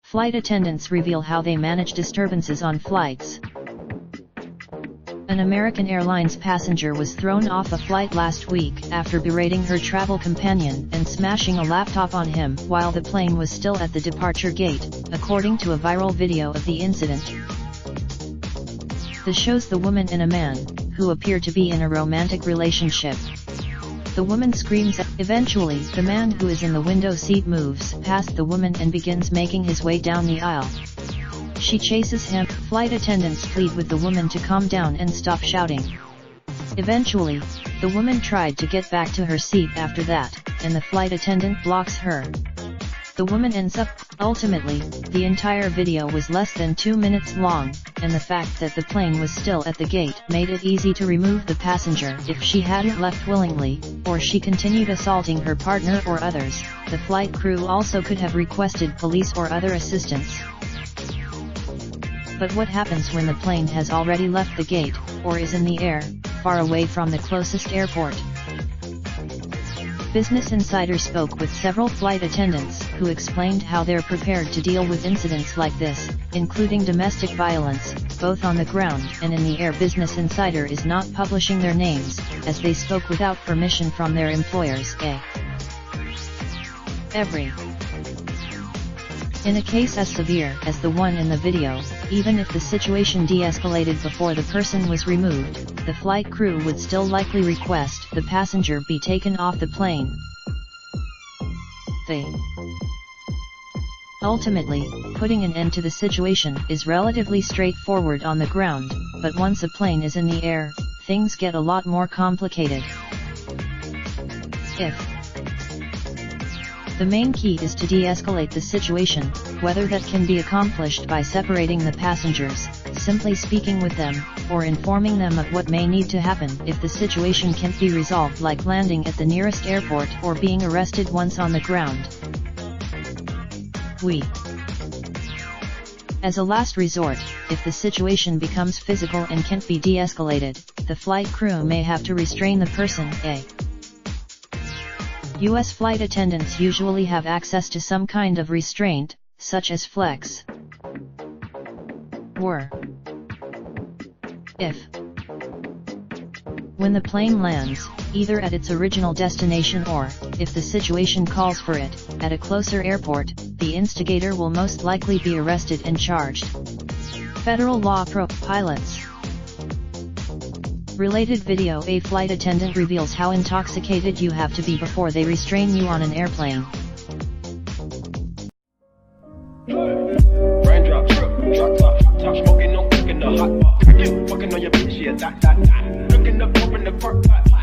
Flight attendants reveal how they manage disturbances on flights. An American Airlines passenger was thrown off a flight last week after berating her travel companion and smashing a laptop on him while the plane was still at the departure gate, according to a viral video of the incident. This shows the woman and a man, who appear to be in a romantic relationship. The woman screams. Eventually, the man who is in the window seat moves past the woman and begins making his way down the aisle. She chases him. Flight attendants plead with the woman to calm down and stop shouting. Eventually, the woman tried to get back to her seat after that, and the flight attendant blocks her. The woman ends up. Ultimately, the entire video was less than 2 minutes long, and the fact that the plane was still at the gate made it easy to remove the passenger if she hadn't left willingly, or she continued assaulting her partner or others. The flight crew also could have requested police or other assistance. But what happens when the plane has already left the gate, or is in the air, far away from the closest airport? Business Insider spoke with several flight attendants who explained how they're prepared to deal with incidents like this, including domestic violence, both on the ground and in the air. Business Insider is not publishing their names, as they spoke without permission from their employers. In a case as severe as the one in the video, even if the situation de-escalated before the person was removed, the flight crew would still likely request the passenger be taken off the plane. Ultimately, putting an end to the situation is relatively straightforward on the ground, but once a plane is in the air, things get a lot more complicated. The main key is to de-escalate the situation, whether that can be accomplished by separating the passengers, simply speaking with them, or informing them of what may need to happen if the situation can't be resolved, like landing at the nearest airport or being arrested once on the ground. As a last resort, if the situation becomes physical and can't be de-escalated, the flight crew may have to restrain the person. U.S. flight attendants usually have access to some kind of restraint, such as flex. When the plane lands, either at its original destination or, if the situation calls for it, at a closer airport, the instigator will most likely be arrested and charged. Federal law pilots. Related video. A flight attendant reveals how intoxicated you have to be before they restrain you on an airplane. Raindrop, drop top, smoking, no cooking the hot pot. Fucking on your bitch, yeah, that. Looking up, open the park pot.